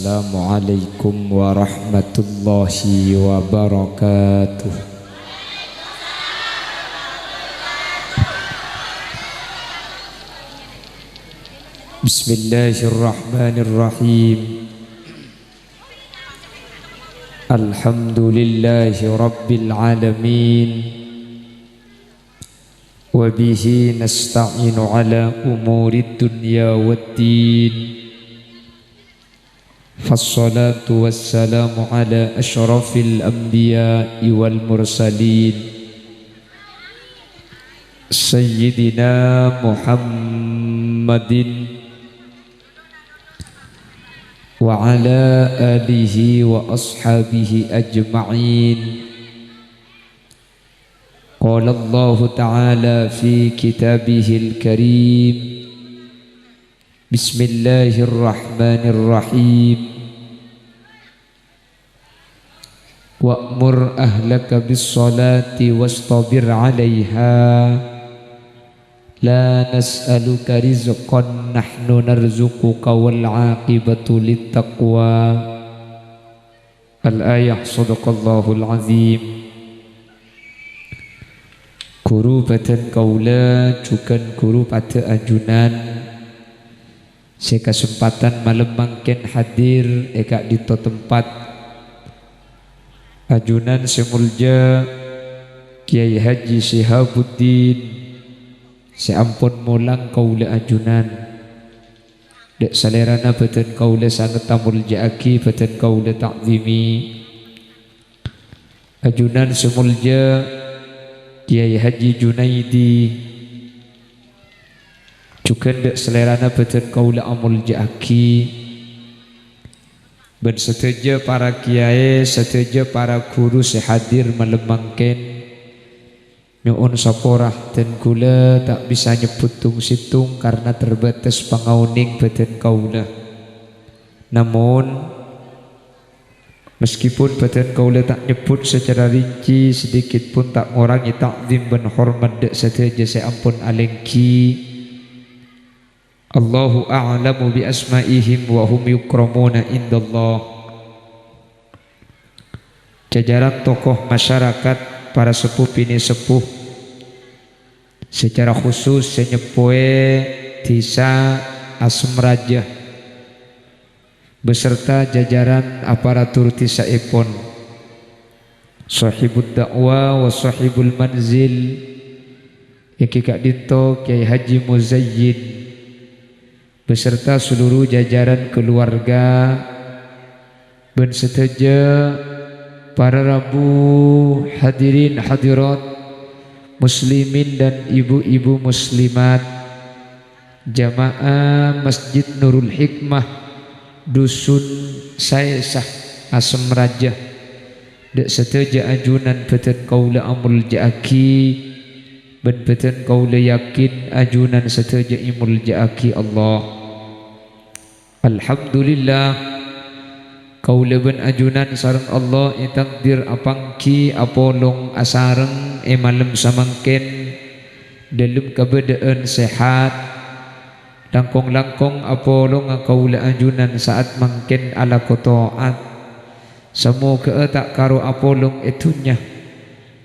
Assalamualaikum warahmatullahi wabarakatuh. Bismillahirrahmanirrahim. Alhamdulillahi rabbil alamin. Wa bihi nasta'inu ala umuri dunya waddin. Fassalatu wassalamu ala ashrafil anbiya'i wal mursalin Sayyidina Muhammadin wa ala alihi wa ashabihi ajma'in. Qala Allah ta'ala fi kitabihil karim. Bismillahirrahmanirrahim. Wa'mur ahlaka bis-salati wastabir 'alaiha. La nas'aluka rizqan nahnu narzuquka wal 'aqibatu littaqwa. Al-ayah sadaqallahul azim. Guru batan kaula jukan guru pada ajunan se kesempatan malam mangken hadir eka dito tempat ajunan semulja Kiai Haji Syihabuddin seampun mulang kaula ajunan dek salerana beten kaula sangat tamulja aki beten kaula ta'zimi ajunan semulja Kiai Haji Junaidi juga dek selerana beten kaula amul jaki ben seteja para kiai seteja para guru sehadir melemangken nyuun saporah dan kula tak bisa nyebut tung situng karena terbatas pangauning beten kaula. Namun meskipun beten kaula tak nyebut secara rinci sedikit pun tak ngurangi takzim ben hormat dek seteja seampun alengki. Allahu a'lamu bi asma'ihim wa hum yukramuna indallah. Jajaran tokoh masyarakat, para sepuh bini sepuh, secara khusus senyepoe desa Asem Raja beserta jajaran aparatur desa ipun, sahibud dakwah wa sahibul manzil iki Kak Dinto Kiai Haji Muzayyin beserta seluruh jajaran keluarga ben seteja para rabu hadirin hadirat muslimin dan ibu-ibu muslimat jamaah Masjid Nurul Hikmah Dusun Saesah Asem Raja dek seteja ajunan beten kaula amul jaki ben beten kaula yakin ajunan seteja imul jaki Allah. Alhamdulillah kaula ben ajunan sareng Allah takdir apangki apolong asareng malam samangken dalam keadaan sehat langkong-langkong apolong kaula ajunan saat mangken ala kotoat semoga tak karo apolong itunya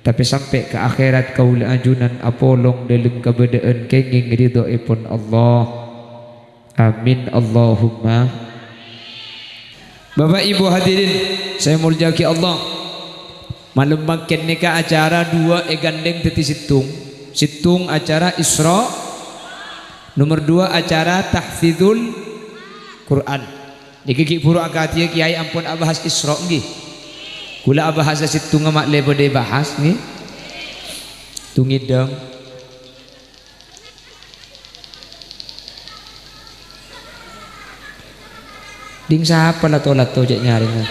tapi sampai ke akhirat kaula ajunan apolong dalam keadaan kenging ridhoipun Allah. Amin Allahumma. Bapak Ibu hadirin saya muljaki Allah. Malam makin nikah acara dua gandeng teti situng acara Isra, nomor 2 acara tahfidzul Quran. Niki puru akatia kiai ampun abahas Isra nggih. Kula abahas situng mak lebode bahas nggih. Tungidang ding siapa lato-lato cek nyaring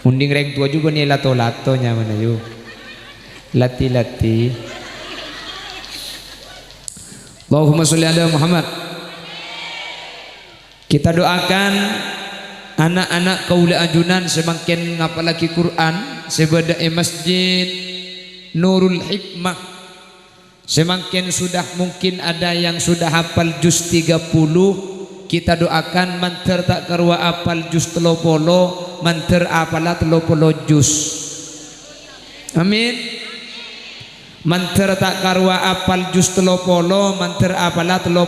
munding reng tua juga nih lato-latonya mana yuk lati-lati. Allahumma sholli ala Muhammad. Kita doakan anak-anak kaula ajunan semakin ngapalaki Quran sebada masjid Nurul Hikmah Semakin sudah mungkin ada yang sudah hafal juz 30, kita doakan manter tak karwa apal juz 30, manter apalah 30 juz. Amin. Manter tak karwa apal juz 30, manter apalah 30.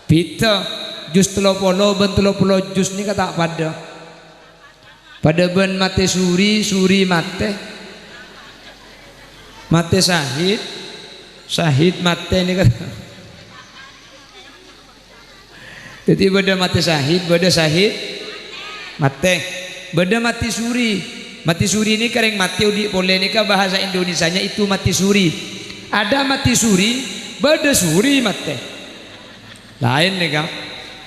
Pita juz 30 ben 30 juz ni kata pada ben mate suri mate syahid mate ni kata. Jadi beda mati syahid mate, beda mati suri ini kering mati udi boleh ni bahasa Indonesianya itu mati suri. Ada mati suri, beda suri mate lain ni kah.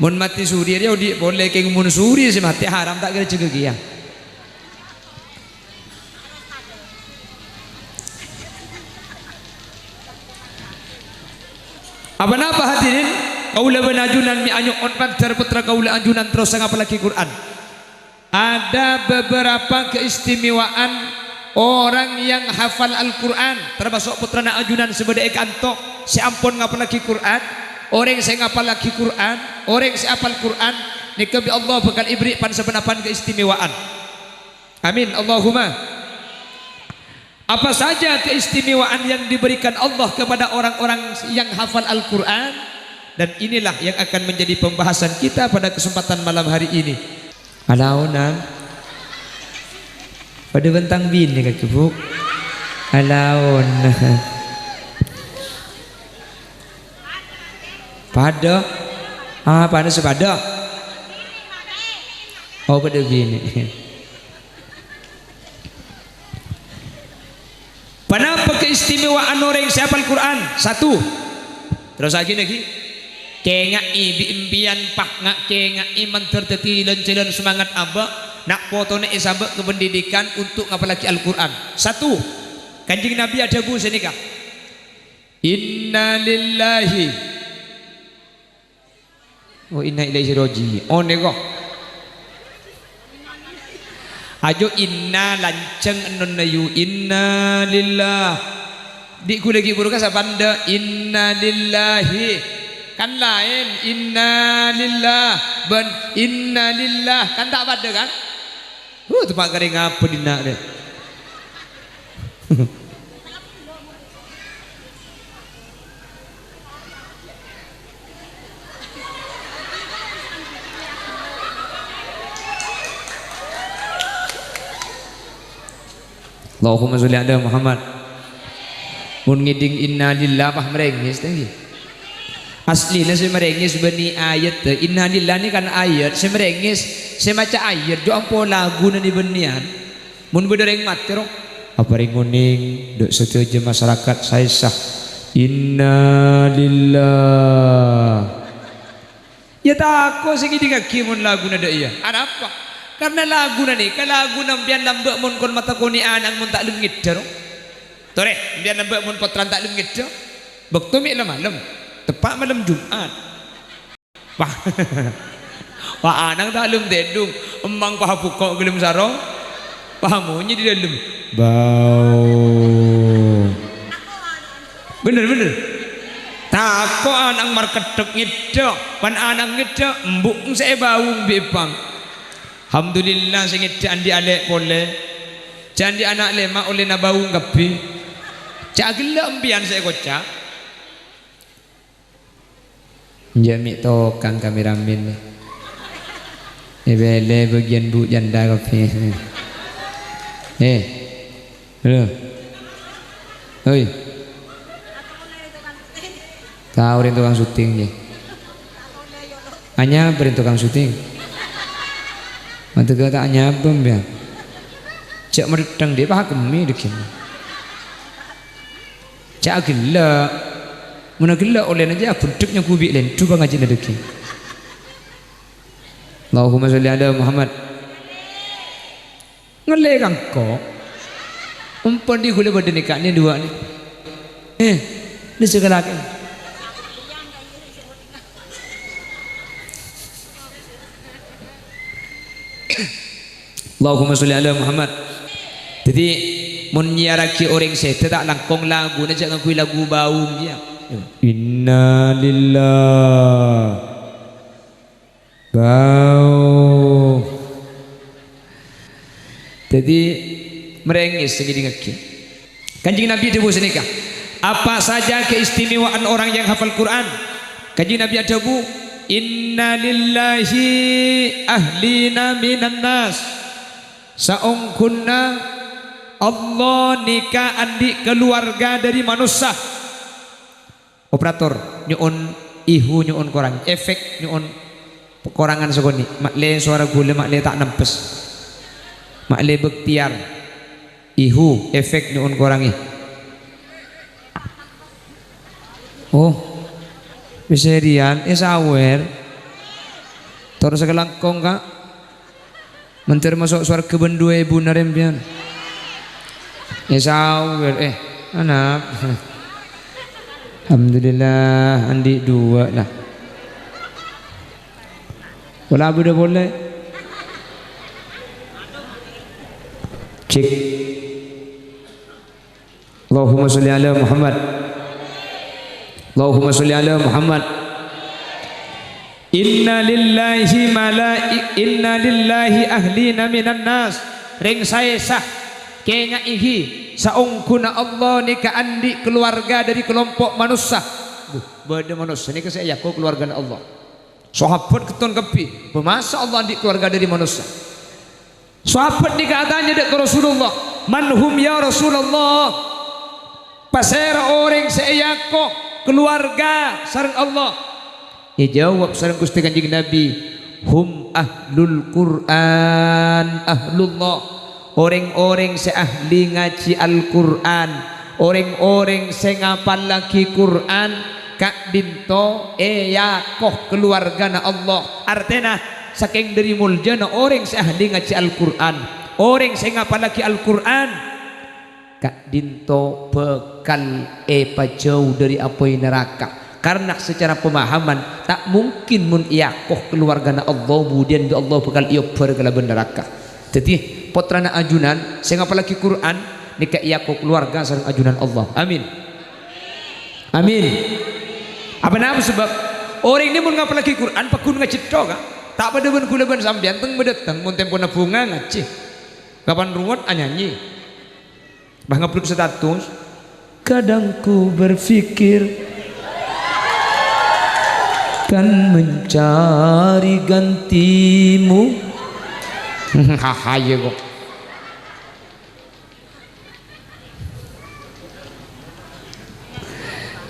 Mun mati suri dia udi boleh keng mun suri si mati haram tak kira cegah dia. Apa hadirin? Kaula benajunan mi anyuk on pantar putra kaula anjunan terus sang apalagi Quran. Ada beberapa keistimewaan orang yang hafal Al-Quran, termasuk putra na anjunan sebeda kantok si ampun ngapalagi Quran, orang saya ngapalagi Quran, orang si apal Quran nika bi Allah bakal ibri pan sebenapan keistimewaan. Amin Allahumma. Apa saja keistimewaan yang diberikan Allah kepada orang-orang yang hafal Al-Quran, dan inilah yang akan menjadi pembahasan kita pada kesempatan malam hari ini. Alaunan pada bentang bin ni kaki buk. Alaun pada pada sepada pada bin. Kenapa keistimewaan orang siapa Al-Quran? Satu, terus lagi kengai biimpian pak ngak kengai manter tetilan jalan semangat abak nak potone isabak kependidikan untuk ngapalagi Al-Quran. Satu, Kanjeng Nabi ada bu senikah inna lillahi wa inna ilaihi raji'un. Oh nego ajo inna lanceng enon nayu inna lillah di ku lagi buruka sabanda inna lillahi kan lain inna lillah ben inna lillah kan tak pada kan tempat kering apa dina deh. Allahumma sholli ala Muhammad. Mun ngiding inna lillah pah merengis tinggi. Aslinya saya merengis bani ayat inna lillah ni kan ayat saya merengis saya maca ayat jo ampo lagu nani benian. Mun bedereng mati ro apa ringuning dok setuju masyarakat saya sah inna lillah. Ya tak aku segini kaki mun lagu nada iya. Ada apa? Karena lagu nani, kalau lagu nampian lambak mun kon mata koni anak mun tak lem ngidar. Tore, biar lambak mun potran tak lem ngidar. Bekto mi malam, tepat malam Jumat. Wah, wah anak tak lem dedung, emang paha pukok gelem sarong, pahamunya di dalam. Bau. Bener. Tako anak marketek ngidar, pan anak ngidar, embuk saya bau bipang. Alhamdulillah singit andi alek boleh candi anak lema oleh nabau ngapi cak gila empian saya kocak jamik tokang kameramen bele bagian bu janda kapi halo oi tahu rin tukang syuting je hanya berin tukang syuting mata kata nyabem ya cak meretang dia pahak kemi dekin cak gila mana gila oleh aja budeknya kubik lain coba ngaji dekin. Allahumma sholli ala Muhammad. Ngele kang kok umpan di gule badan nikah ni dua ni ni segala kan Allahumma sholli ala Muhammad. Jadi mun nyiaraki orang sete tak langkong lagu na jangan kui lagu bau dia. Inna lillah bau. Jadi merengis segini ngaki. Kanjeng Nabi debu senika. Apa saja keistimewaan orang yang hafal Quran? Kanjeng Nabi debu, inna lillahi ahlina minan nas. Saungkunna Allah nikah andi keluarga dari manusia. Operator nyuun ihu nyuun korang, efek nyuun korangan segoni. Makle suara gula makle tak nempes. Makle bektiar. Ihu efek nyuun korangi. Oh, bisa rian, sawer. Terus sekelangkong kak. Menteri masuk suara kebendua ibu narempian. Sawer, anak. Alhamdulillah, andi dua lah. Wala abu dah boleh. Cek. Allahumma salli ala Muhammad. Allahumma salli ala Muhammad. Inna lillahi ahlina minan nas. Ring saya sah kenya ihi saungkuna Allah nika andi keluarga dari kelompok manusia. Beda manusia nika saya kau keluarga Allah. Sahabat keton kepi bermasa Allah andi keluarga dari manusia. Sahabat dikatanya dek Rasulullah, manhum ya Rasulullah. Pasera orang saya kau keluarga sareng Allah. Jawab sareng Gusti Kanjeng Nabi, hum ahlul Quran ahlullah. Orang-orang seahli ngaji Al-Quran, orang-orang sengapal lagi Quran, kak dinto yakoh keluarga na Allah. Artinya saking dari muljana orang seahli ngaji Al-Quran, orang sengapal lagi Al-Quran, kak dinto bekal jauh dari api neraka. Karena secara pemahaman tak mungkin mun yakoh keluarga na Allah kemudian Allah bekal ia berkala neraka. Jadi potrana ajunan sing apalagi Quran nika yakoh keluarga sareng ajunan Allah. Amin. Amin. Apa nama sebab orang ini mun ngapalagi Quran pakun ngacito ka tak pada ben kula ben sampean teng medeteng mun tempo bunga ngaci. Kapan ruwet anyanyi. Bah ngupload status. Kadang ku berpikir kan mencari gantimu. Hahaha ya kok.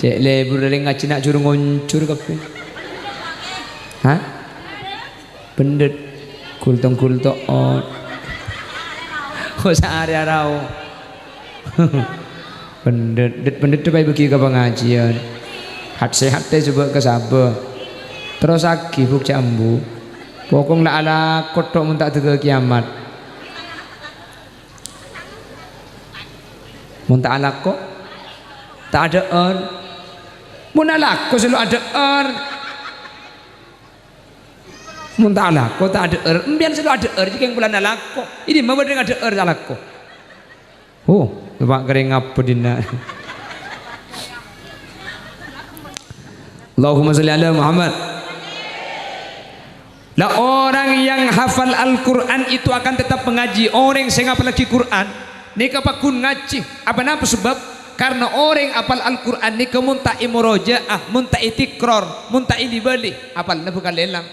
Cek lebur dari ngaji nak juru ngoncur kape. Hah? Pendet kultong on. Kok sehari arau. Pendet tu baik bagi ke pengajian. Hat sehat teh coba ke sabar. Terus lagi buk jambu. Pokong la ala kotok mun tak tege kiamat. Mun tak ala kok tak ada er. Mun ala kok selalu ada er. Mun tak ala kok tak ada er. Mbian selalu ada er jika yang bulan ala kok. Ini mau ada er ala kok. Oh, Pak kering apa dina. Allahumma sholli ala Muhammad. Lah orang yang hafal Al-Quran itu akan tetap mengaji. Orang yang hafal lagi Quran nika pakun ngaji. Apa nama sebab? Karena orang hafal Al-Quran nika muntai murojaah, muntai tikror, muntai dibeli. Apalnya bukan lelang.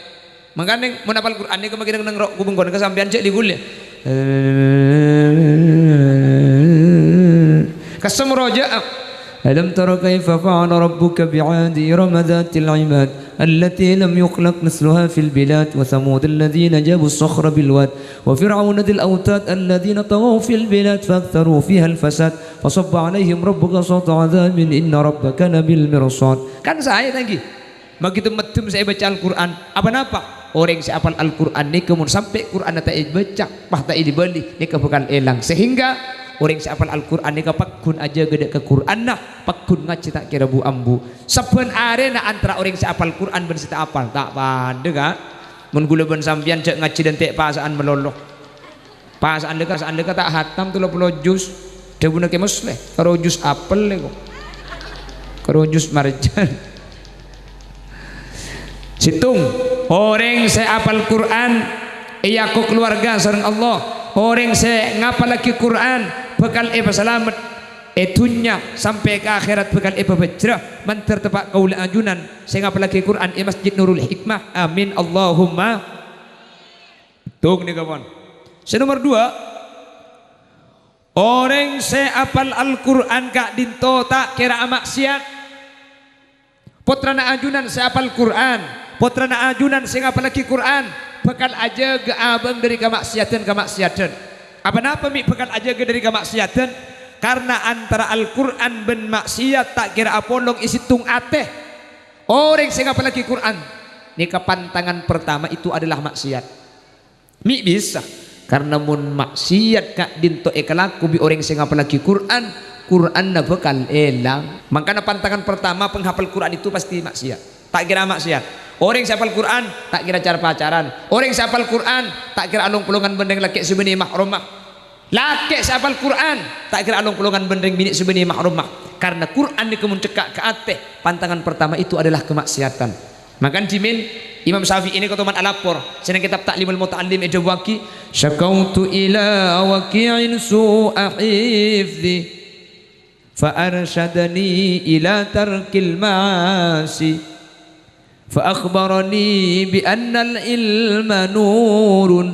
Makanya mun hafal Quran nika makin nang rok kubung-kubung kesampean cek digul ya. Kasam murojaah. Alam tara kaifa fa'ala rabbuka bi'adi ramadhatil 'imad allati lam yukhlaq misluha fil bilad wa thamud alladhina jabu as-sakhra bil wad wa fir'auna dhil awtad alladhina taghaw fil bilad faktharu fiha al-fasad fasabba 'alaihim rabbuka sawta 'adhabin inna rabbaka labil mirsad. Kan saya lagi begitu medem saya baca Al-Quran apa orang yang hafal Al-Quran ni kemun sampai Quran tak baca pah tak dibeli ni bukan elang sehingga orang yang hafal Al-Quran ni pakun aja gede ke Quran nah pakun ngaji tak kira bu ambu saben arena antara orang yang hafal Quran ben sita hafal tak pada kan mun gula ben sampean cek ngaji dan tek pasaan meloloh pasaan leka tak hatam 30 juz Dawuh ke musleh karo jus apel kok. Karo jus marjan. Situng orang saya apal Quran iya ko keluarga sareng Allah. Orang saya ngapal lagi Quran bakal selamat dunya sampai ke akhirat bakal bajrah mantar tepak kaula anjunan saya ngapal lagi Quran Masjid Nurul Hikmah. Amin Allahumma. Tung nih kawan. Nomor 2 orang saya apal Al-Quran kak dinto tak kira maksiat. Putrana ajunan saya apal Quran, putrana ajunan saya ngapal lagi Quran bakal aja ke abang dari kemaksiatan. Apa napa mi bakal aja ke dari kemaksiatan? Karena antara Al-Quran ben maksiat tak kira apolong isi tung ateh. Orang saya ngapal lagi Quran ini kepantangan pertama itu adalah maksiat. Mi bisa karena mun maksiat kak dinto ekalaku bi orang sing ngapal lagi Quran na bakal elang. Makanya pantangan pertama penghafal Quran itu pasti maksiat. Tak kira maksiat. Orang yang hafal Quran tak kira cara pacaran. Orang yang hafal Quran tak kira alung pelungan bendeng laki subeni mahrumah. Laki hafal Quran tak kira alung pelungan bendeng bini subeni mahrumah. Karena Quran dikemun cekak ke ateh. Pantangan pertama itu adalah kemaksiatan. Makan jimin Imam Syafi'i ini ketuman alapor senang kitab Ta'limul Muta'allim ejawaki syakautu ila waqi'in su'a hifzi fa arsyadani ila tarkil ma'asi fa akhbarani bi annal ilma nurun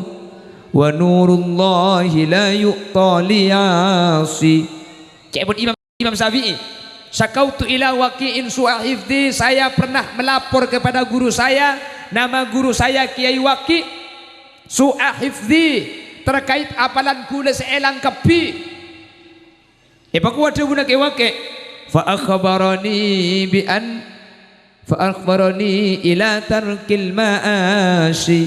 wa nurullahi la yu'ta liyasi. Cekpun Imam Syafi'i syakautu ila waqi'in su'a hifzi, saya pernah melapor kepada guru saya, nama guru saya Kiai Waki, su'a hifzi, terkait apalan kula seelang kepi. Paku ada guna Kiai Waki fa akhbarani ila tarkil ma'asi.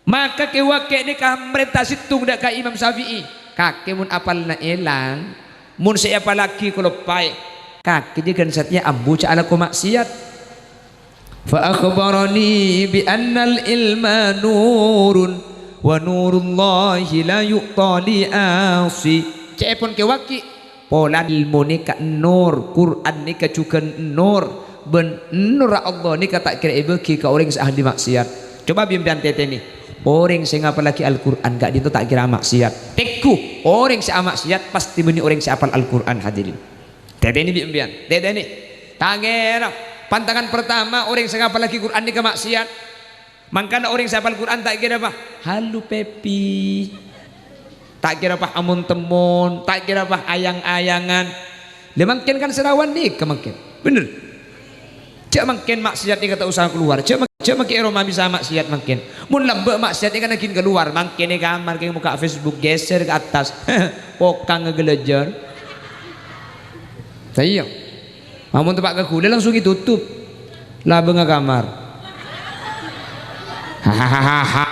Maka Kiai Waki ini kah merintah situng dak ka Imam Syafi'i kake mun apal na elang mun saya apa lagi kalau pai kaki dia kan satnya ambu ca ala ko maksiat. Fa akhbarani bi annal ilma nurun wa nurullahi la yu'ta li asi. Cepon ke waki pola ilmu ni ka nur, Quran ni ka juga nur, ben nur Allah ni kata kira bagi ka orang ahli maksiat. Coba bimbang tete ni orang sing ngapal lagi Al-Quran gak itu tak kira maksiat. Teku orang si maksiat pasti beni orang si apal Al-Quran hadirin. Tete ini bimbang tete ini tangera pantangan pertama orang sing ngapal lagi Quran ni ke maksiat. Mangkana orang si apal Quran tak kira apa halu pepi, tak kira apa amun temun, tak kira apa ayang-ayangan. Dia makin kan serawan nih kemakin bener. Cak makin maksiat ni kata usaha keluar. Cak makin Roma bisa maksiat makin. Mun lembek maksiat ni kan makin keluar. Makin ni kamar kayak muka Facebook geser ke atas. Pokang ngegelejar. Saya. Amun tempat ke kuda langsung ditutup. Labeng ke kamar. Hahaha.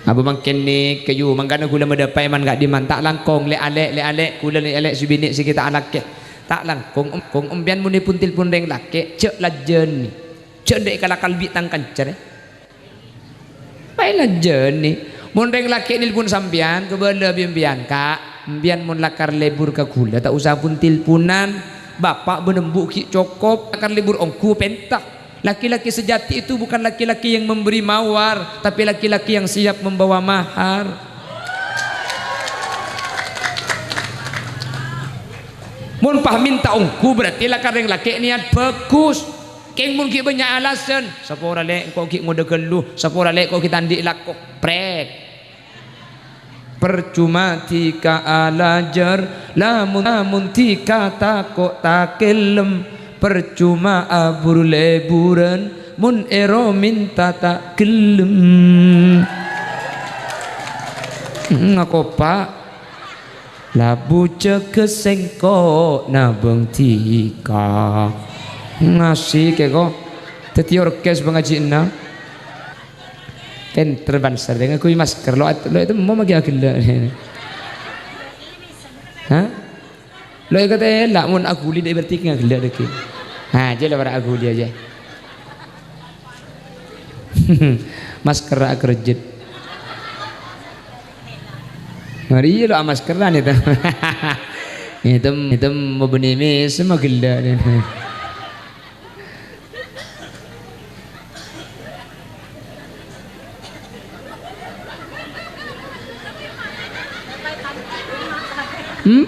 Abu makin ni kayu mangkana gula mendapai man gak dimantak langkong le alek gula le alek subinik si kita anak ke. Tak lang kong umbian muni puntil pun reng laki cek lajen ni cek dek kala kalbi tangkan cer pai lajen ni mun reng laki ni pun sambian kebele bian kak bian mun lakar lebur ke gula tak usah puntil punan bapak benembuk ki cokop lakar lebur ongku pentak. Laki-laki sejati itu bukan laki-laki yang memberi mawar tapi laki-laki yang siap membawa mahar. Mun pah minta ongku berarti lah kareng laki niat bagus. Keng mun ki banyak alasan. Sapora lek kok ki ngode geluh, sapora lek kok kita ndik lakok prek. Percuma tika alajar lamun tika takok takelem. Percuma abur leburan mun ero minta tak gelem. Ngako pak labu cekesengko nabeng tika ngasih ke kok teti orkes pengaji enam kan terbansar dengan kui masker lo itu mau magi agila hah lo kata lah mun aguli dia berarti ngagila deki ha je lah para aguli aja masker akrejit Mari lo maskeran itu. Itu mau benih semua gila.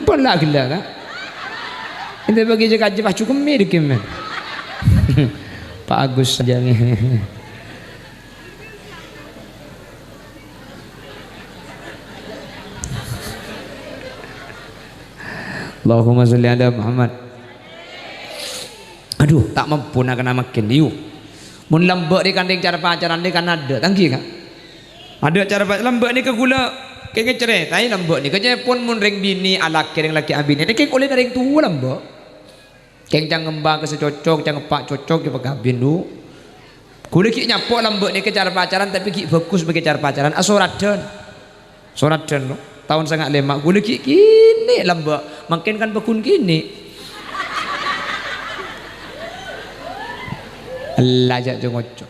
Pernah gila kan? Itu bagi jaga aja pas cukup mirip kan? Pak Agus saja nih. Allahumma sholli ala Muhammad. Aduh, tak mampu nak kena makin diu. Mun lembek di kanding cara pacaran di kan ada, tangki kan? Ada cara lembek ni ke gula, ke cerai, tapi lembek ni kerja pun mun ring bini ala kering laki abini. Ni keng oleh dari tua lembek. Keng jangan ngembang ke secocok, jangan pak cocok ke pegabin du. Gula ki nyapok lembek ni ke cara pacaran, tapi ki fokus bagi cara pacaran. Asoradan, soradan lo. Tahun sangat lemak gula kini lembak makin kan bekun kini Allah jak jengocok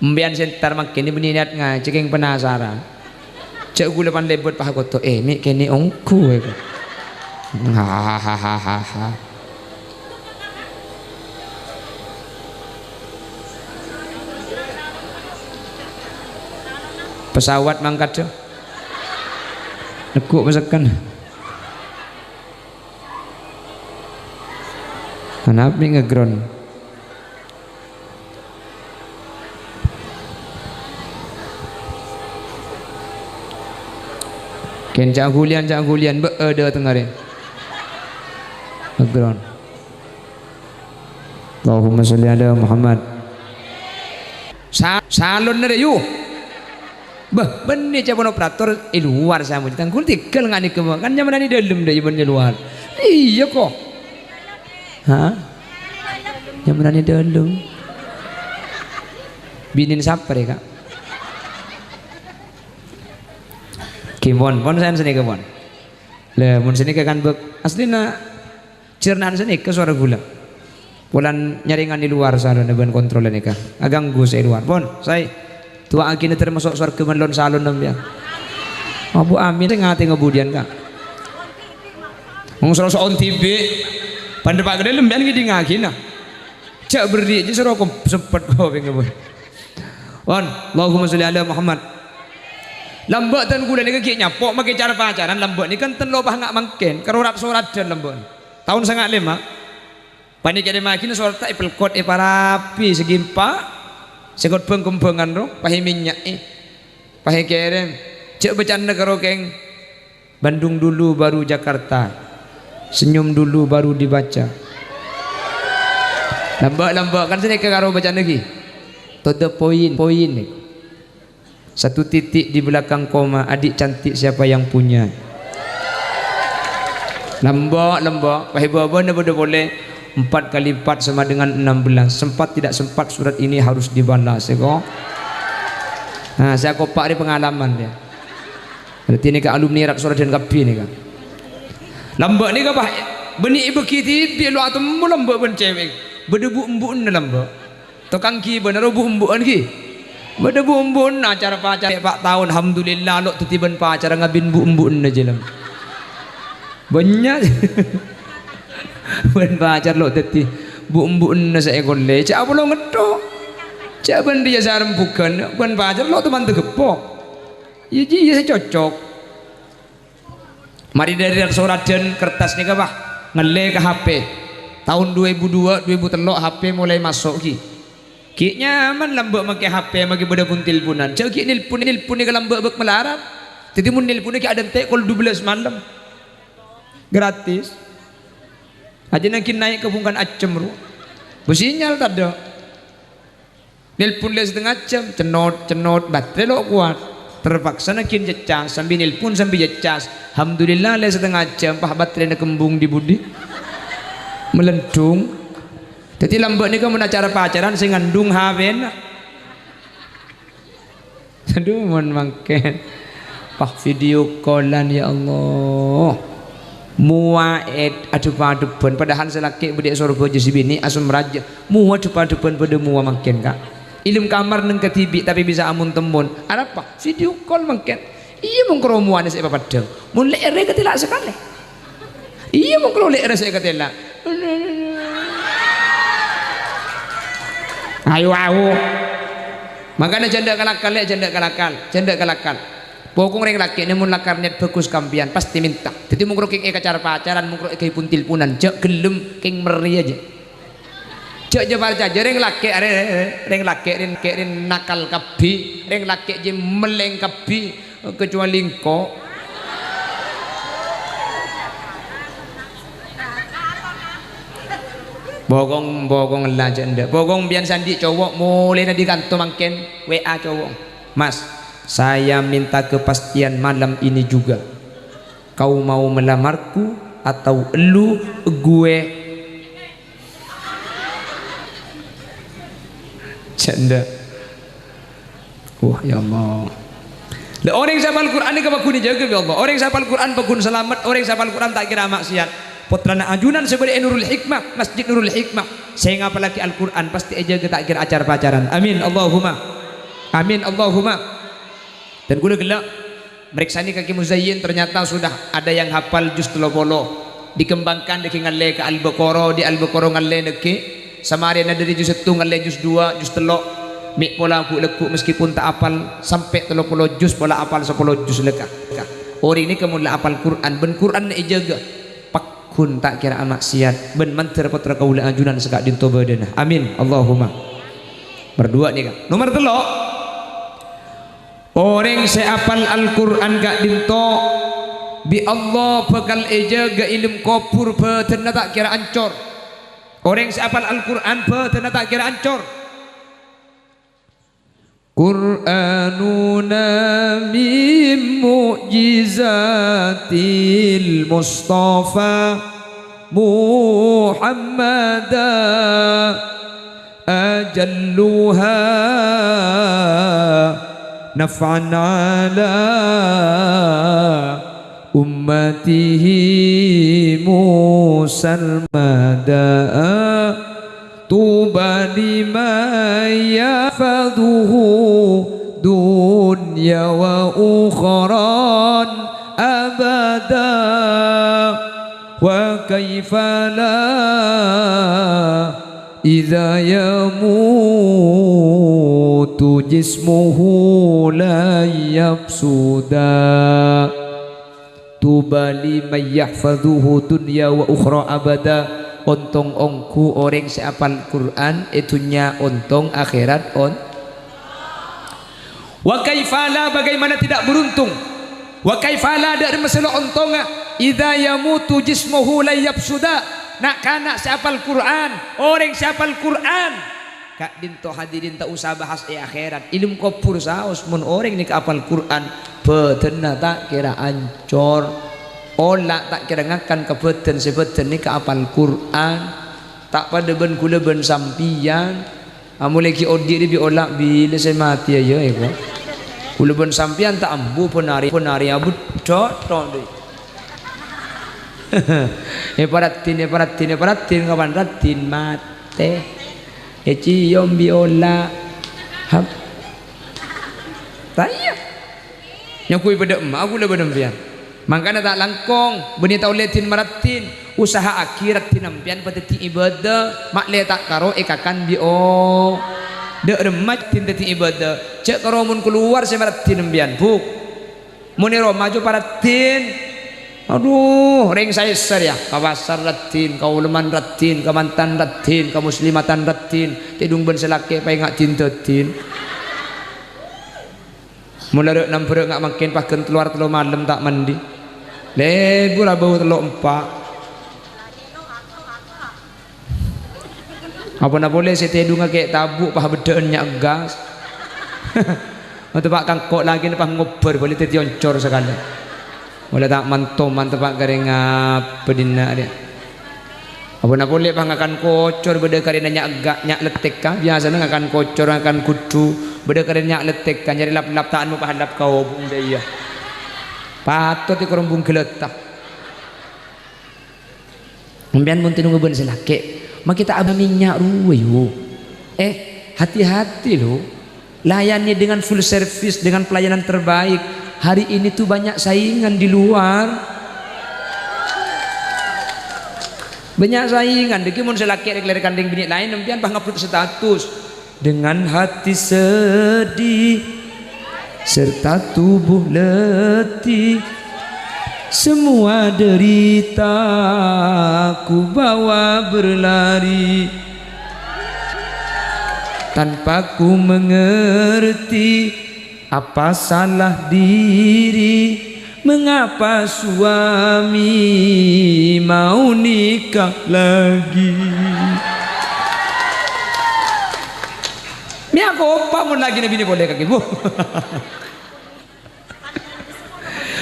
mbian sentar makin ni berniat ngaji keng penasaran cek gula pan lebot paha koto mik kini ongku hahaha pesawat mangkat tuh nekuk masakan kenapa ngegron ken cak gulian beada tengare ngegron Allahumma sholli ala Muhammad salon nere yu bah benih cabon operator luar sama ditangkul tinggal ngani ke kan nyaman di dalam dah jaman di luar iya kok nyaman di dalam binin siapa ya kak kimon saya sini ke mon le mon sini ke kan bek aslina cernaan sini ke suara gula bulan nyaringan di luar sana neban kontrol ini kan agang gus di luar pon saya tua akhirnya termasuk surga melon salon namanya Abu Amin ngati ngebudian kak ngusro on TV pada pak gede lembian gini ngakina cak beri aja suruh aku sempat kau pengen wan Allahumma sholli ala Muhammad lambak dan gula ni kaki nyapok makai cara pacaran lambak ni kan ten lobah ngak mangken kerorat sorat dan lambak tahun sangat lima panik jadi makin sorat tak pelkot parapi segimpa sekot pengkembangan roh pahe minyak pahe kerem cek bercanda karo keng Bandung dulu baru Jakarta senyum dulu baru dibaca lambak kan sini karo bercanda lagi to the point satu titik di belakang koma adik cantik siapa yang punya lambak pahe bawa boleh 4 kali 4 sama dengan 16 sempat tidak sempat surat ini harus dibalas ya kok nah saya kopak di pengalaman dia berarti ini ke alumni rat surat dan kapi ni kan lambak ni apa benih ibu kiti biar lu atom lambak ben cewek berdebu embun lambak tukang ki bener bu embuan ki berdebu embun acara pacar pak tahun alhamdulillah lo tetiban pacar ngabin bu embun aja lam banyak ben pacar lo teti bu embun na sa ekor le cak apa lo ngedok cak ben dia sarem bukan ben pacar lo teman tegepok ya ji saya cocok mari dari surat dan kertas ni apa ngele ke HP tahun 2002 2003 HP mulai masuk ki nyaman lambak make HP make beda pun teleponan cak ki nelpon ni ke lambak bek melarat tadi mun nelpon ki ada tek kol 12 malam gratis aja nakin naik ke bungkan acem ru bersinyal tak ada nelpon le setengah jam cenot baterai lo kuat terpaksa nakin jecas sambil nelpon sambil jecas alhamdulillah le setengah jam pah baterai nak kembung di budi melendung jadi lambak ni kan cara pacaran saya ngandung haven aduh mon mangken pah video callan ya Allah muaed adupan padahal selaki bedik surga je bini asum raja muat adupan pada mua makin kak ilmu kamar neng ketibi tapi bisa amun temun ada apa video call makin iya mung keromuan saya padang mun lere ketilak sekali iya mung kalau lere saya ketilak ayo makanya janda kalakal pokong reng laki ini mun lakar net bagus kampian pasti minta jadi mung king acara pacaran mung kei puntil-punan jak gelem king meri aja jak jebar aja reng laki ring nakal kabi reng laki je meleng kabi kecuali engkau bogong lah janda bogong bian sandi cowok mulai di kantor mangken WA cowok mas saya minta kepastian malam ini juga kau mau melamarku atau elu gue janda wah ya Allah lah orang yang hafal Quran ini kebakun jaga ya Allah orang yang hafal Quran bakun selamat orang yang hafal Quran tak kira maksiat putrana ajunan sebagai Nurul Hikmah Masjid Nurul Hikmah saya ngapa lagi Al-Quran pasti aja tak kira acara pacaran amin Allahumma dan gue gelak mereka ini kaki muzayyin ternyata sudah ada yang hafal juz 30 dikembangkan deki ngalle ke Al-Baqarah di Al-Baqarah ngalle deki samari ada dari juz 1 ngalle juz 2 juz 3 mik pola aku lekuk meskipun tak hafal sampai 30 juz pola hafal 10 juz lekah orang ini kemudian hafal Quran ben Quran ni jaga kun tak kira maksiat ben mantir putra kaula ajunan sekak dinto badana amin Allahumma berdua nih kan nomor 3 orang seapal Al-Quran gak dinto bi Allah bakal ejaga ilmu kopur betena tak kira ancor orang seapal Al-Quran betena tak kira ancor Qur'anuna min mu'jizatil Mustafa Muhammada ajalluha naf'an ala ummatihi musalmada tuba liman yafadhuhu dunya wa ukharan abada wa kaifa la idza yamutu jismuhu la yafsuda tuba liman yahfadhuhu dunya wa ukhra abada ontong ongku orang seapal Quran itunya ontong akhirat on wa kaifala bagaimana tidak beruntung wa kaifala dari masalah ontongnya idza yamutu jismuhu la yafsuda nak kana seapal Quran orang seapal Quran kak dinto hadirin tak usah bahas akhirat ilmu kopur saos mun orang ni kapal Quran betena tak kira ancor olah tak kira ngakan kebeten sebeten ni ke apal Quran tak pada ben kula ben sampian amule ki odi bi olah bila saya mati aja ya kok kula ben sampian tak ambu penari abut dot deh paratin kapan ratin mate cium biola hap tanya nyakui pada emak kula benempian makanya tak langkong benih tau letin maratin usaha akhirat tinampian pateti ibadah mak le tak karo ekakan bio de remat tin teti ibadah cek karo mun keluar saya maratin nempian buk mun ro maju paratin aduh ring saya ser ya kawasar ratin kauleman ratin kamantan ratin kamuslimatan ratin tidung ben selake pai ngak tin tetin mulai nampur ngak makin paken keluar telu malam tak mandi lebu lah bau telur empat apa nak boleh saya tidur ngak tabuk pah bedaan nyak gas untuk pak kangkok lagi pah ngober boleh tertioncor sekali boleh tak mantom mantap garing apa dina dia apa nak boleh pah ngakan kocor beda karena nyak letek kan biasanya ngakan kocor ngakan kudu beda karena nyak letek kan jadi lap-lap taanmu pah lap kau bung dia patut di kerombong geletak membian mun tinung ben selake mak kita abah minyak ruwe yo hati-hati lo layani dengan full service dengan pelayanan terbaik hari ini tuh banyak saingan di luar. Banyak saingan. Deki mun selaki rek ler kandeng bini lain nempian pangupload status dengan hati sedih serta tubuh letih. Semua derita ku bawa berlari tanpa ku mengerti apa salah diri, mengapa suami mau nikah lagi. Mi aku opa mun lagi nabi ni boleh kaki bu.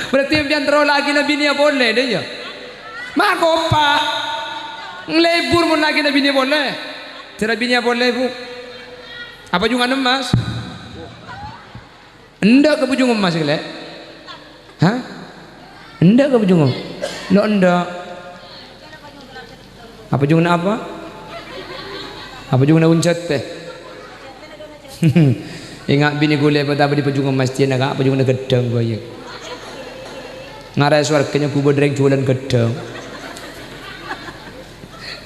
Berarti yang terlalu lagi nabi ni boleh deh ya. Mak opa ngelebur mun lagi nabi ni boleh. Cara bini boleh bu. Apa jungan emas? Endak ke bujung emas kele? Hah? Endak ke bujung? Lo endak. Apa jungan apa? Apa jungan uncet teh? Ingat bini gule pada di pejungan emas dia nak apa jungan gedang gua ya. Ngarai suaranya kubur dereng jualan gedang.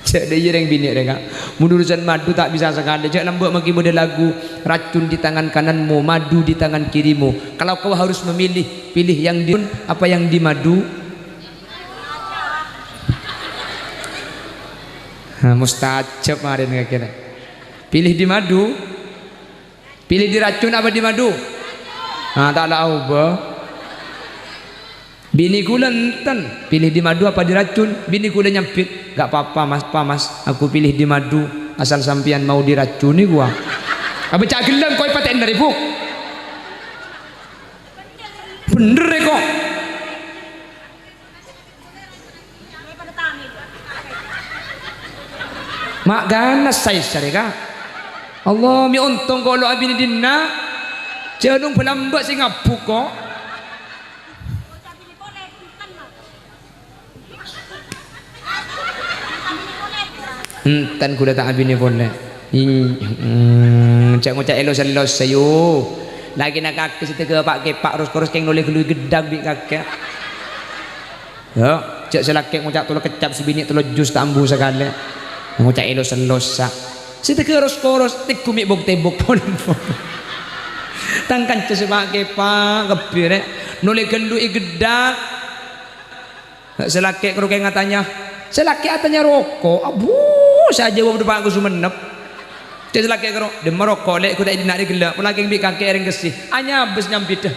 Cek dia yang bini mereka. Menurusan madu tak bisa sekali. Cek lambuk maki model lagu racun di tangan kananmu, madu di tangan kirimu. Kalau kau harus memilih, pilih yang di apa yang di madu. Mustajab kemarin kira. Pilih di madu. Pilih di racun apa di madu? Tak lah ubah. Bini ku lenten, pilih di madu apa di racun? Bini ku udah nyempit, gak apa-apa mas, aku pilih di madu, asal sampian mau diracuni gua. Apa cak gelang kau paten dari buk? Bener deh kok. Mak ganas saya syarika. Allah mi untung kalau abini dinna, jangan pelambat sih ngapuk kok. Tan kuda tak abini boleh. Cak ngocak elos sayu. Lagi nak kaki situ ke pak kepak terus keng noleh gelui gedang di kakek. Ya, cak selakek ngocak tulah kecap sebini tulah jus tambu sekali. Ngocak elos sak. Situ ke koros tik kumik buk tebuk pun. Tangkan cak sepak kepak kebir. Noleh gelui gedang. Selakek keruk ngatanya. Selakek atanya rokok. Abu. Saja wong depan aku sumenep. Dia laki karo dem merokok lek ku tak nak digelak. Laki mbik kakek ring kesih. Anya bes nyampit dah.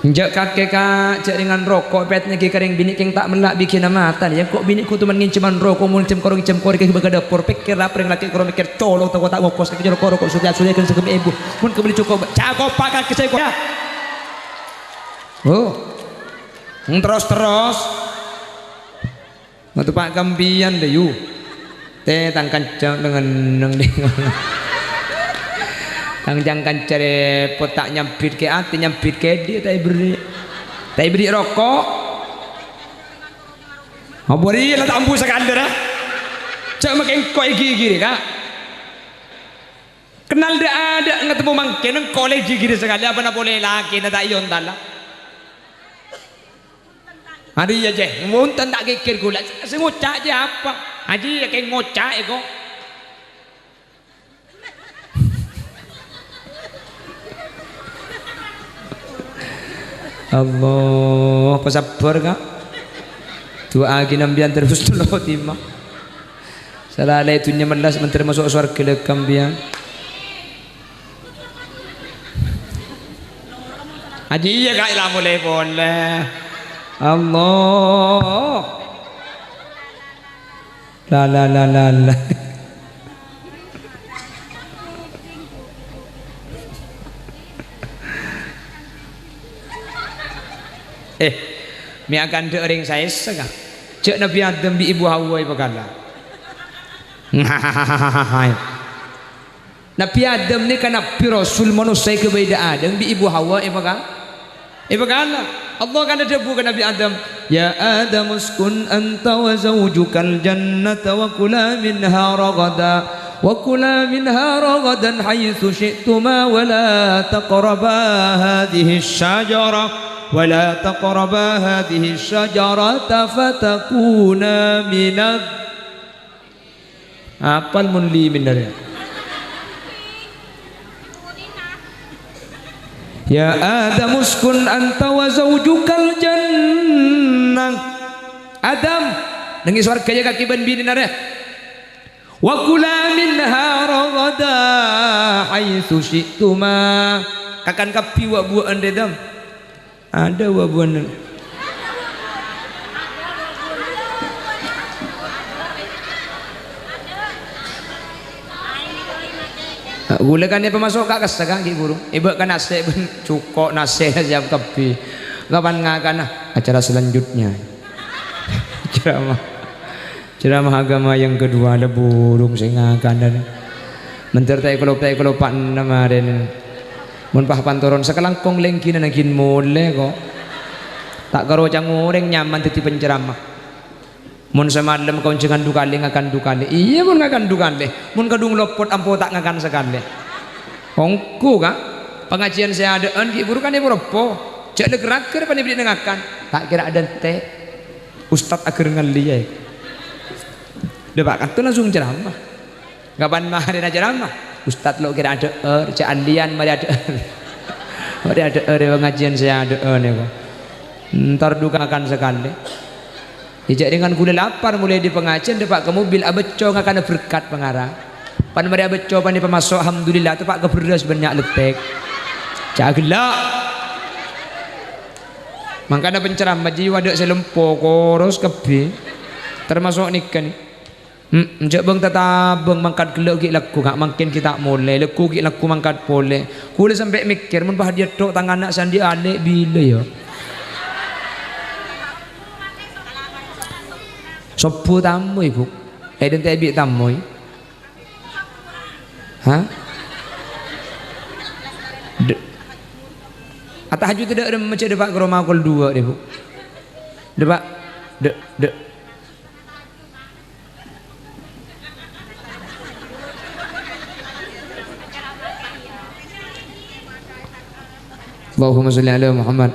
Njak kakek ka cek dengan rokok petnya ki kering bini keng tak melak bikin mata ya kok bini ku tu men nginceman rokok mul cem korong cem korek ke dapur pikir apa ring laki karo mikir colong tak tak ngokos ke rokok sudah kan segem ibu. Mun kebeli cukup. Cakop pak kakek saya kok. Oh. Terus. Waktu pak kampian deh yu, teh tangkan jang dengan neng deh, tangkan cari potak nyampit ke ati nyampit ke dia tay beri rokok, beri lah tambu sekali dah, cak makin koi gigi kak, kenal dia ada ngetemu mangken kolej gigi sekali apa nak boleh laki nak tak ion talah. Hari aja, muntan tak kekir gula, sengocak aja apa? Haji ya kayak ngocak ego. Allah, apa sabar kak? Dua agi nambian terus dulu timah. Salah itu nyemelas menteri masuk surga lekam biang. Haji ya kak ilah boleh. Allah la mi akan de ring saya sega cek Nabi Adam bi ibu Hawa ibakala Nabi Adam ni kan Nabi Rasul manusia kebeda Adam bi ibu Hawa ibakala Allah kan ada bukan Nabi Adam ya Adam uskun anta wa zawjukal jannata wa kula minha ragada وكلا منها رغدا حيث شئتما ولا تقربا هذه الشجرة فتكونا من apa munli benar ya Adam uskun anta wa zawjukal jannah Adam nengi surga ya kaki ban bini nare wa kula minha ragada haitsu syi'tuma kakan kapi wa buan dedam ada wa buan gula kan dia pemasok kak kesakang ki burung ibu kan nasi cukok nasi jam kapi kapan ngakan acara selanjutnya ceramah agama yang kedua ada burung sing ngakan dan mentir tai kelopak namarin mun pah pantoron sekelangkong lengkin nangkin mole kok tak karo cang goreng nyaman titi penceramah mun semalam kau jangan dukali ngakan dukali iya mun ngakan dukali mun kadung lopot ampo tak ngakan sekali ongku kak pengajian saya adaan ki buru kan ibu repo cek le gerak pan ibli ngakan tak kira ada teh ustad agar ngali depak kan langsung ceramah kapan mah ada ceramah ustad lo kira ada cek alian mari ada mari ada pengajian saya adaan ya kok ntar dukakan sekali ijak dengan gula lapar mulai di pengajian depak ke mobil abeco ngakan berkat pengarah pan mari abeco pan di pemasok alhamdulillah tepak ke beras banyak letek cagla makanya penceramah jiwa dak selempo koros kebe termasuk nikan njak bang tatabang mangkat gelek ki laku gak makin kita mulai leku ki laku mangkat pole kule sampai mikir mun bah dia tok tangan anak sandi alek bila ya sopo tamu ibu dan tebi tamu ha atah haju tidak ada macam depak ke rumah kol dua deh bu depak de Allahumma sholli ala Muhammad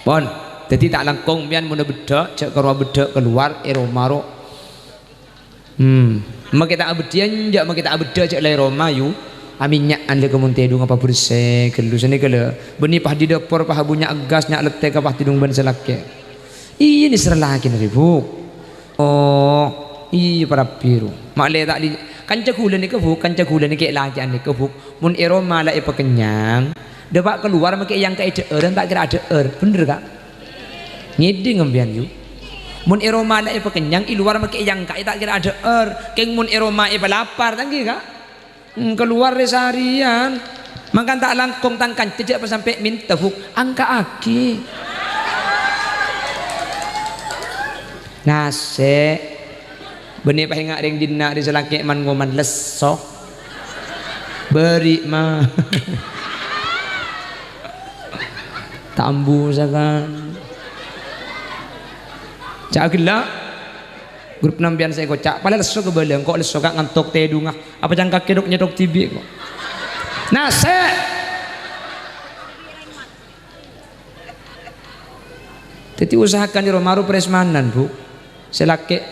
pon jadi tak langkung pian mun bedak cek karo bedak keluar eromaro mak kita abdian jak mak kita abda cek lai Roma yu aminyak ande kemun tedung apa bersih kelu sini kele beni pah di dapur pah bunyak gas nyak letek pah tidung ban selake ini serlaki ribu oh iya para biru mak le tak di kanca kula ni kebuk kanca kula ni kek laki ane kebuk mun eroma la kenyang depak keluar mak yang kae dan tak kira ada bener kak ngidi ngembian yu mun eroma la kenyang i luar mak yang kae tak kira ada keng mun eroma lapar tangki kak keluar resarian makan tak langkong tangkan cecek pas sampai minta huk angka aki nase benih pah ngak ring dina di selaki man ngoman lesok beri mah tambu sakan cak gila grup nampian saya kocak padahal lesok kebelang kok lesok gak ngantok tedung apa jangka kedok nyedok tibi kok nah jadi usahakan di Romaru presmanan bu selake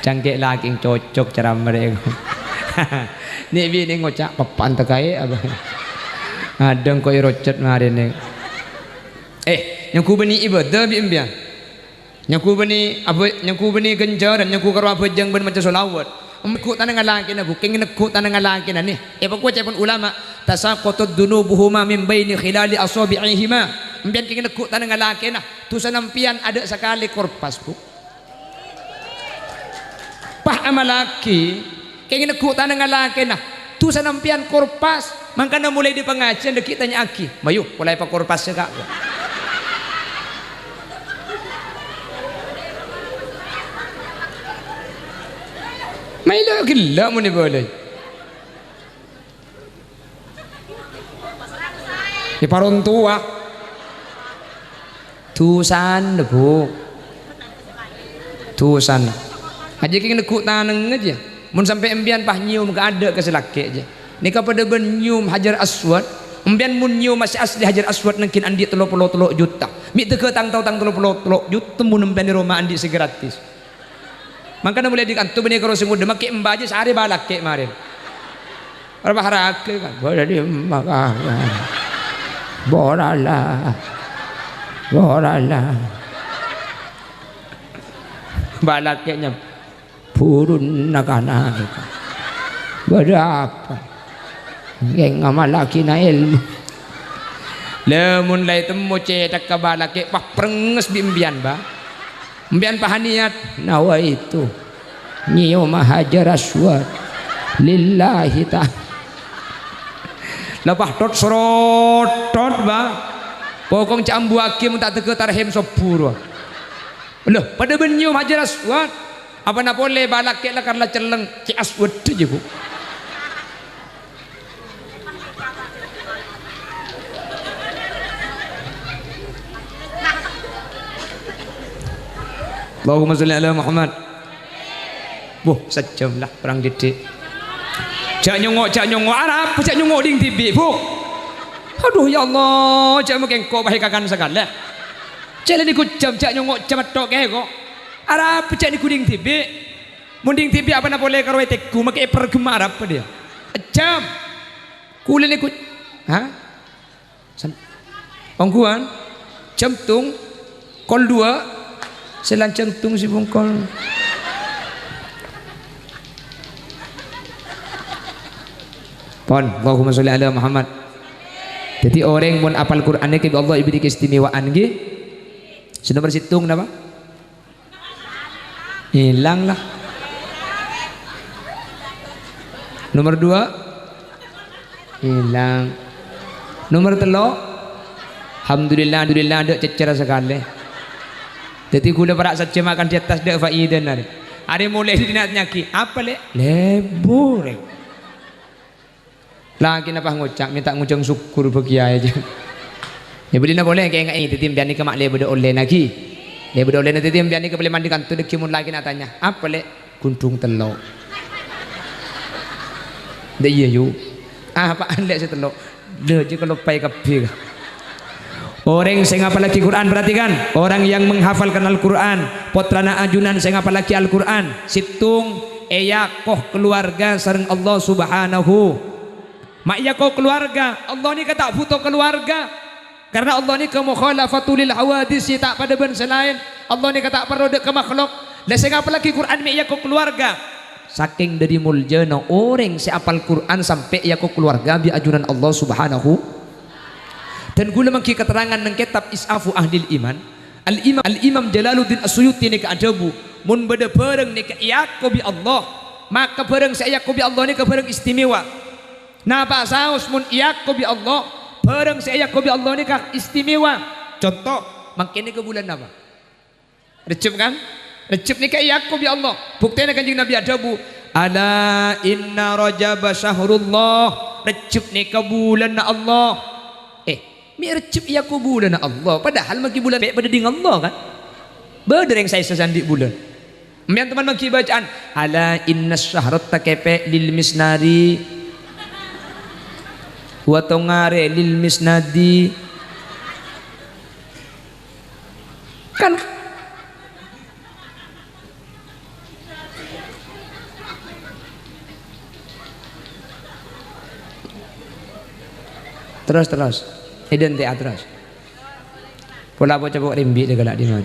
cangkek lagi cocok cara mereka nih bini ngocak papan tekai apa ada kau irocet hari ni yang ku beni ibadah bi imbian yang ku beni genjar dan yang ku karo apa jang ben macam solawat ku tanang laki na buking ku tanang laki na ni pa ku cepon ulama tasaqatud dunubuhuma min baini khilali asabi'ihima imbian king ku tanang laki na tu sanampian ada sekali korpas bu pah amalaki king ku tanang laki na tu sanampian korpas makanya mulai di pengajian dek tanya aki mayu mulai pak korpasnya kak mailo gila mau nih boleh di paron tua tusan debu tusan aja kini nekuk taneng aja mun sampai embian pah nyium ke ada ke selake aja ni kepada ben nyium hajar aswad embian mun nyium masih asli hajar aswad nengkin andi 30 juta mi teke tang 30 juta mun embian di rumah andi segratis makanya mulai dikantu benih kalau semua demak ke emba aja sehari balak ke kemarin berapa harak kan boleh di emba borala balak kayaknya purun nakana berapa yang ngamalaki na ilmu lemun lai temu cetak ke balak ke pak prenges bimbian ba mbian pahaniat nawa itu nyium hajar aswad lillahi ta'ala lepas tot sorotot ba pokong cambu hakim tak teke tarhim sopur loh pada benyium hajar aswad apa nak boleh balak ke lah karena celeng ke aswad aja bu Allahumma sholli ala Muhammad. Buh, sejam lah perang gede. Cak nyongok Arab, cak nyongok ding tibi, bu. Aduh ya Allah, cak mungkin kau bahaya kakan sekali. Cak ni ku cak nyongok tok kok. Arab cak ni ku ding tibi. Munding tibi apa nak boleh karwai tekku makai pergema Arab apa dia. Jam. Kulen ni ku, ha? Ongkuan, jam tung, kol 2. Selancang tung si bungkol pon Allahumma sholli ala Muhammad. Jadi orang mun apal Quran ni ke Allah ibri keistimewaan ge senomor situng napa hilang lah nomor 2 hilang nomor 3 alhamdulillah ada cecer sekali. Jadi gula perak saja makan di atas dak faidah nari. Ada mulai di nak nyaki. Apa le? Lebur. Lagi napa ngucap minta ngucap syukur bagi aja. Ya boleh nak boleh kayak ini titim biani ke mak le beda oleh lagi. Le beda oleh nanti titim biani ke boleh mandi kantu dek kimun lagi nak tanya. Apa le? Kuntung telok. Dah iya yu. Apa anda saya telok? Dah je kalau pai kapi. Orang yang ngapal lagi Quran perhatikan orang yang menghafalkan Al-Quran potrana ajunan saya ngapal lagi Al-Quran situng eyakoh keluarga sareng Allah subhanahu mak yakoh keluarga Allah ni kata butuh keluarga karena Allah ni kemukhalafatul hawadis tak pada ben selain Allah ni kata perlu dek ke makhluk dan saya ngapal lagi Quran mak yakoh keluarga saking dari muljana orang saya apal Quran sampai yakoh keluarga bi ajunan Allah subhanahu. Dan guna mengki keterangan nang kitab Isafu Ahlil Iman Al-Imam Jalaluddin As-Suyuti ni ke adabu mun beda bareng ni ke iyaku bi Allah maka bareng saya iyaku bi Allah ni ke bareng istimewa napa saus mun iyaku bi Allah bareng saya iyaku bi Allah ni ke istimewa contoh makin ni ke bulan apa recep kan recep ni ke iyaku bi Allah buktinya kanjeng Nabi adabu ala inna rajab syahrullah recep ni ke bulan Allah mi recep iya ku bulan Allah padahal maki bulan baik pada ding Allah kan beda yang saya sesandik bulan mian teman maki bacaan ala inna syahrat takepe lil misnari wa tongare lil misnadi kan terus hidden teatras pola apa coba rimbi dia galak di mana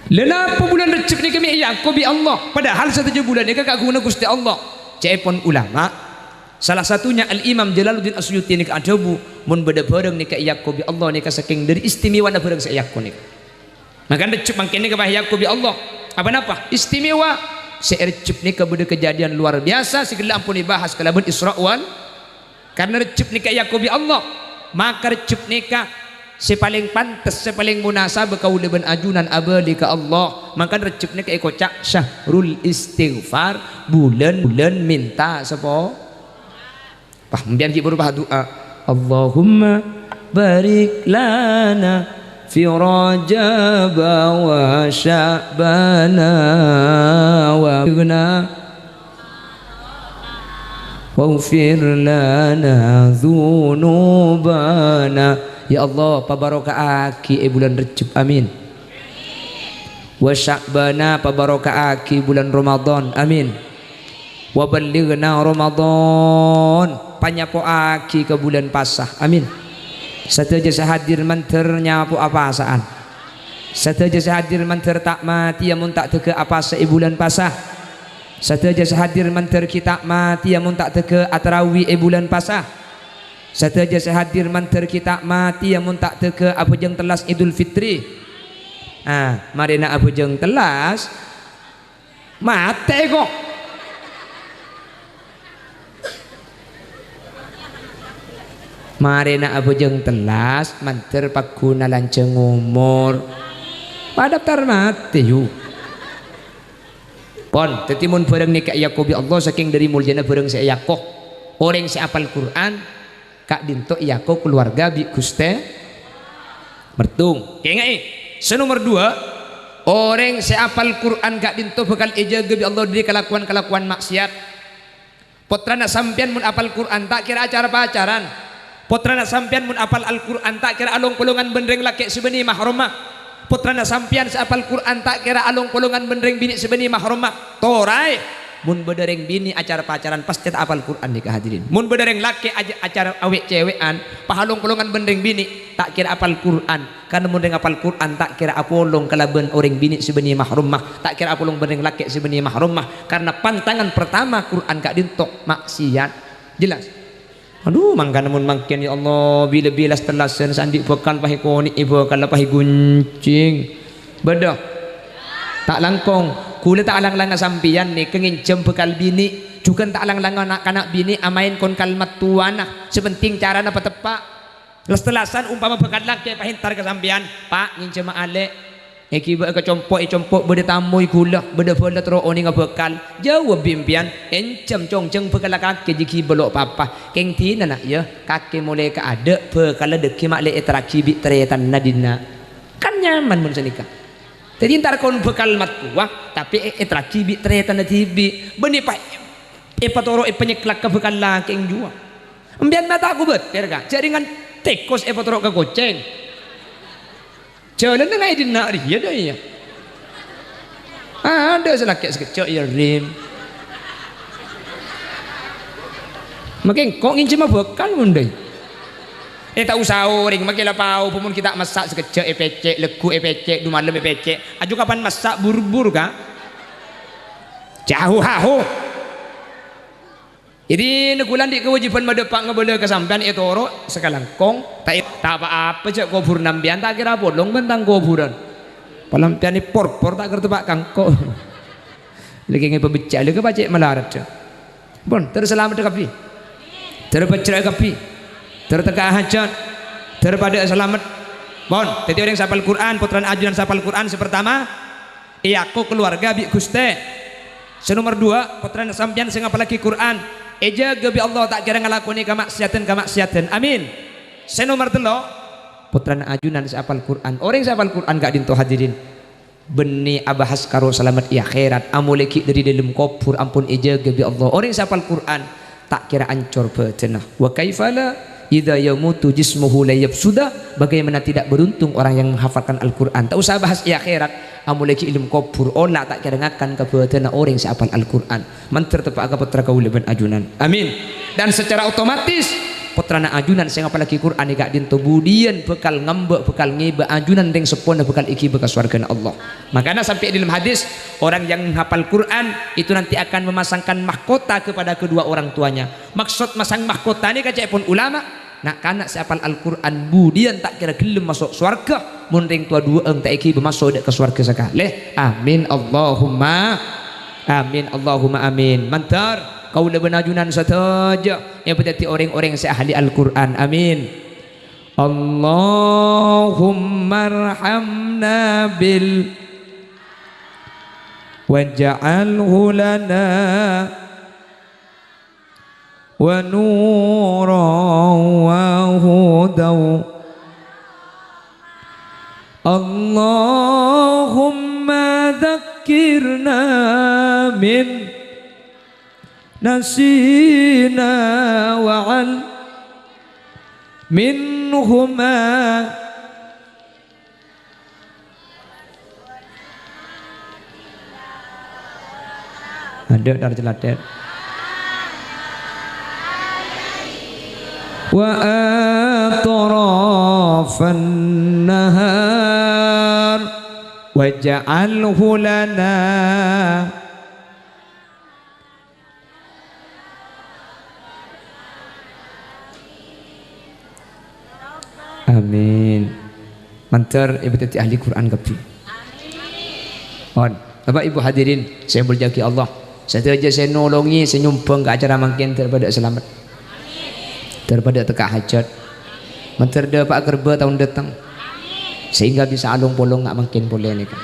lenapa bulan Recep ni kami iyaku bi Allah padahal 1 bulan ni kakak guna Gusti Allah cepon ulama salah satunya Al-Imam Jalaluddin As-Suyuti ni ka adabu mun beda bareng ni ka iyaku bi Allah ni ka saking dari istimewa na bareng sa iyaku ni maka Recep mangkin ni ka iyaku bi Allah apa napa istimewa si Recep ni ka beda kejadian luar biasa segala ampun dibahas kalaban Isra wal karena Recep nikah iyaku bi Allah maka Recep nikah sepaling pantas sepaling munasab kau leben ajunan abadi ke Allah maka Recep nikah ikocak syahrul istighfar bulan minta sepo pah mbian ki berubah doa Allahumma barik lana fi Rajab wa Sya'bana wa waghfir lana dzunubana. Ya Allah, pabarokah-aki bulan Rajab, amin. Wa Sya'bana, pabarokah-aki bulan Ramadan, amin. Wa ballighna Ramadan, panyapo-aki ke bulan pasah, amin. Sateja sahadir manter nyapo apasaan, sateja sahadir manter tak mati amun tak teke apa sa bulan pasah, sateja sahadir manter kita mati amun tak teke atarawi bulan pasah, sateja sahadir manter kita mati amun tak teke apa jeng telas Idul Fitri. Mari nak apa jeng telas mate kok. Mari nak apa jeng telas manter pakuna lanceng umur padaftar mati yuk pon tetimun bareng nikah Yakobi Allah saking dari muljana bareng saya Yakob orang si apal Quran kak dinto Yakob keluarga bi Guste mertung kengai senomor 2 orang si apal Quran kak dinto bakal ejaga bi Allah dari kelakuan maksiat. Potrana sampean mun apal Quran tak kira acara pacaran, putrana sampean mun apal Al-Quran tak kira alung polongan bendreng laki sebeni mahrumah. Putrana sampean seapal Quran tak kira alung polongan bendreng bini sebeni mahrumah. Torai mun bedereng bini acara pacaran pasti tak apal Quran nikah hadirin. Mun bedereng laki acara awek cewekan pahalung polongan bendreng bini tak kira apal Quran. Karena mun apal Quran tak kira apolong kalaben orang bini sebeni mahrumah, tak kira apolong bendreng laki sebeni mahrumah. Karena pantangan pertama Quran kak dintok maksiat. Jelas? Aduh mangkana mun mangken ya Allah bila telasen sandi bekal pahi koni bekal pahi guncing bedah tak langkong kula tak alang-langa sampian nih kenginjem bekal bini juga tak alang-langa anak-anak bini amain kon kalimat tuana sepenting cara napa tepak les-telasan umpama bekal laki pahintar ke sampian pak nginjem ale kiba ke compok beda tamui gula beda bola tero oni ngabekal jawab bimpian encem congceng bekal kaki jiki belok papa keng tina nak ya kaki mulai ke ada bekal deki mak le etraki bi tretan nadina kan nyaman mun senika jadi ntar kon bekal mat kuah tapi etraki bi tretan nadibi beni pak epatoro penyeklak ke bekal laki yang jua embian mata aku bet terga jaringan tekos epatoro ke goceng jalan dengan idin nak dia dah ya. Ada selaki sekecil ya rim. Makin kok ingin cuma bekal mundai. Tak usah ring makin lapau pemun kita masak sekecil EPC leku EPC du malam EPC. Aju kapan masak buru-buru kah? Jauh haho. Jadi nekulan di kewajiban madepak ngebela kesampean itu oro sekalang kong tak apa-apa cek kubur nambian tak kira bolong bentang kuburan palampian ni por tak kerja pak kangko lagi ngai pembecah lagi pacek melarat cek bon terselamat kapi terpecah kapi tertegak hajat terpada selamat bon tadi orang sapal Quran putran ajunan sapal Quran sepertama aku keluarga bi Guste senomor 2 putran sampian sing apalagi Quran eja gebi Allah tak kira ngelakoni kamaksiatan amin. Senomor 3 putrana ajunan seapal Quran orang seapal Quran gak dinto hadirin beni abahas karo selamat i akhirat amuleki dari dalam kubur ampun eja gebi Allah orang seapal Quran tak kira ancur betenah wa kaifala idza yamutu jismuhu la yafsuda bagaimana tidak beruntung orang yang menghafalkan Al-Quran tak usah bahas i akhirat amuleki ilmu kubur olah tak kira ngakan kebetulan orang seapal Al-Quran manter tepak aga putra kauleban ajunan amin. Dan secara otomatis putrana ajunan sing apalagi Quran gak dinto budian bekal ngambek bekal ngiba ajunan deng sepona bekal iki bekas warga Allah. Makanya sampai di dalam hadis orang yang menghafal Quran itu nanti akan memasangkan mahkota kepada kedua orang tuanya. Maksud masang mahkota ini kacau pun ulama nak kanak seapal Al-Quran budian tak kira gelem masuk surga mun ring tua dua eng tak iki bermasuk ke surga sekali amin Allahumma amin mantar kau lebih najunan saja yang berarti orang-orang seahli Al-Quran amin Allahumma arhamna bil waj'alhu lana wa nuran wa hudan Allahumma dzakirna min nasina wa'al minhuma ada dari teladan wa atrafan nahar waj'alhu lana amin. Mantar ibu tati ahli Quran kapi. Amin. Bapak Ibu hadirin, saya berjaki Allah. Saja saya nolongi, saya nyumbang ke acara makin daripada selamat. Daripada teka hajat. Mantar dapat kerba tahun datang. Sehingga bisa alung polong nggak makin boleh ni kan.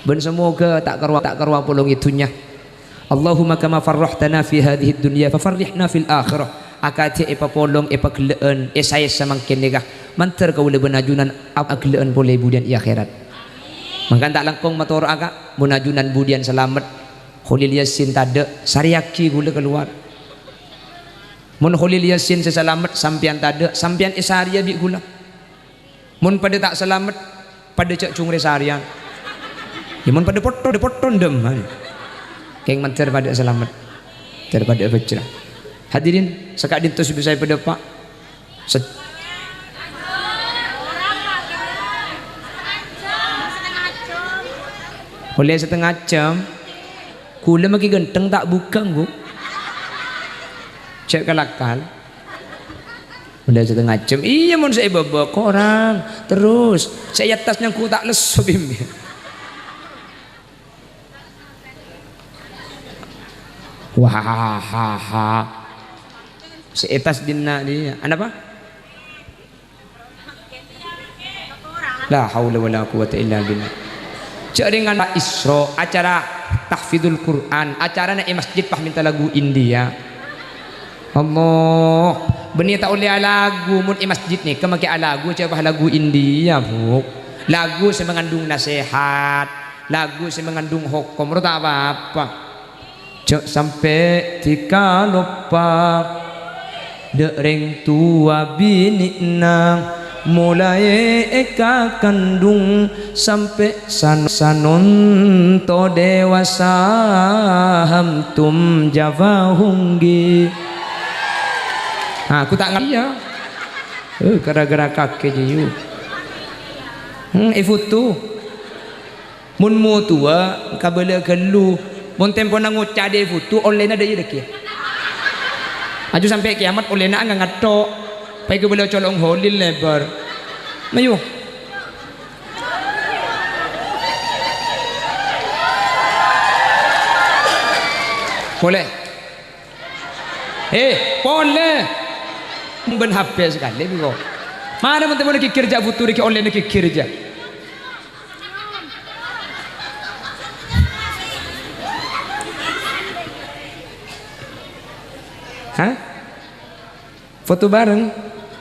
Ben semoga tak keruah polong itunya. Allahumma kama farrahtana fi hadhihi dunya fafarrihna fil akhirah. Akati epa polong epa keleen saya semakin nikah mantar kau lebih najunan keleen boleh budian i akhirat mangkan tak langkong motor agak munajunan budian selamat Khalil Yasin tade sariaki gula keluar mun Khalil Yasin seselamat sampian tade sampian isaria bi gula mun pada tak selamat pada cak cungre sarian ya mun pada poton dem keng mantar pada selamat daripada bercerah. Hadirin sekak dintos bisa pada Pak boleh setengah jam kula maki genteng tak bukan bu cek kalakal boleh setengah jam iya mun saya bawa korang terus saya atasnya ku tak lesu bimbi wah seetas dina dia apa la haula wala quwata illa billah jaringan Isra acara tahfidzul Quran acara na masjid pah minta lagu India Allah benih tak oleh lagu mun masjid ni kemaki lagu coba lagu India bu lagu yang mengandung nasihat lagu yang mengandung hukum tak apa-apa sampai tika lupa dereng tua bini nang mulai eka kandung sampai sanon to dewasa hamtum java hunggi aku tak ngerti ya gara-gara kakek jiu foto mun mu tua kabel gelu mun tempo nang ngucap de foto online ada ye dek aju sampai kiamat oleh nak ngatok pai ke bela colong holil lebar mayu boleh boleh ben HP sekali bego mana mun nak kerja futur ke online nak kerja hah? Foto bareng?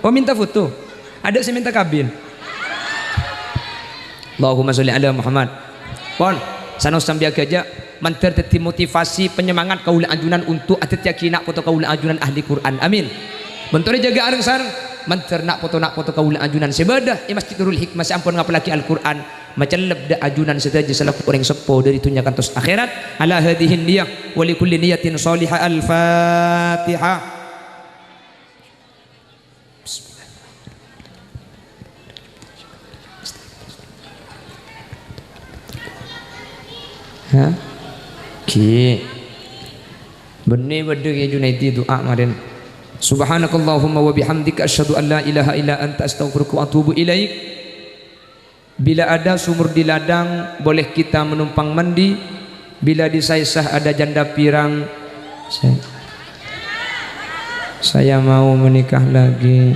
Oh minta foto? Ada saya minta kabin. Allahumma sholli ala Muhammad. Pon, sanos sambil kerja manter teti motivasi penyemangat kaula ajunan untuk atet yakinak foto kaula ajunan ahli Quran. Amin. Bentuk jaga areng sareng manter nak foto kaula ajunan sebadah Masjid Nurul Hikmah sampun ngapalaki Al-Qur'an macam lebda ajunan setaja selaku orang sepo dari tunyakan tos akhirat ala hadihin niyah wa likulli niyatin salihah al-fatihah ha ki benih beda ke Junaidi doa kemarin subhanakallahumma wa bihamdika asyhadu an la ilaha illa anta astaghfiruka wa atubu ilaik. Bila ada sumur di ladang boleh kita menumpang mandi. Bila di Saisah ada janda pirang saya mau menikah lagi.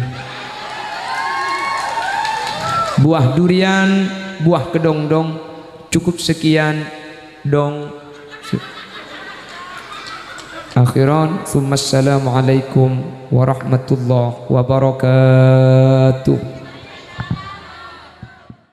Buah durian, buah kedongdong. Cukup sekian dong. Akhiran, assalamualaikum warahmatullahi wabarakatuh.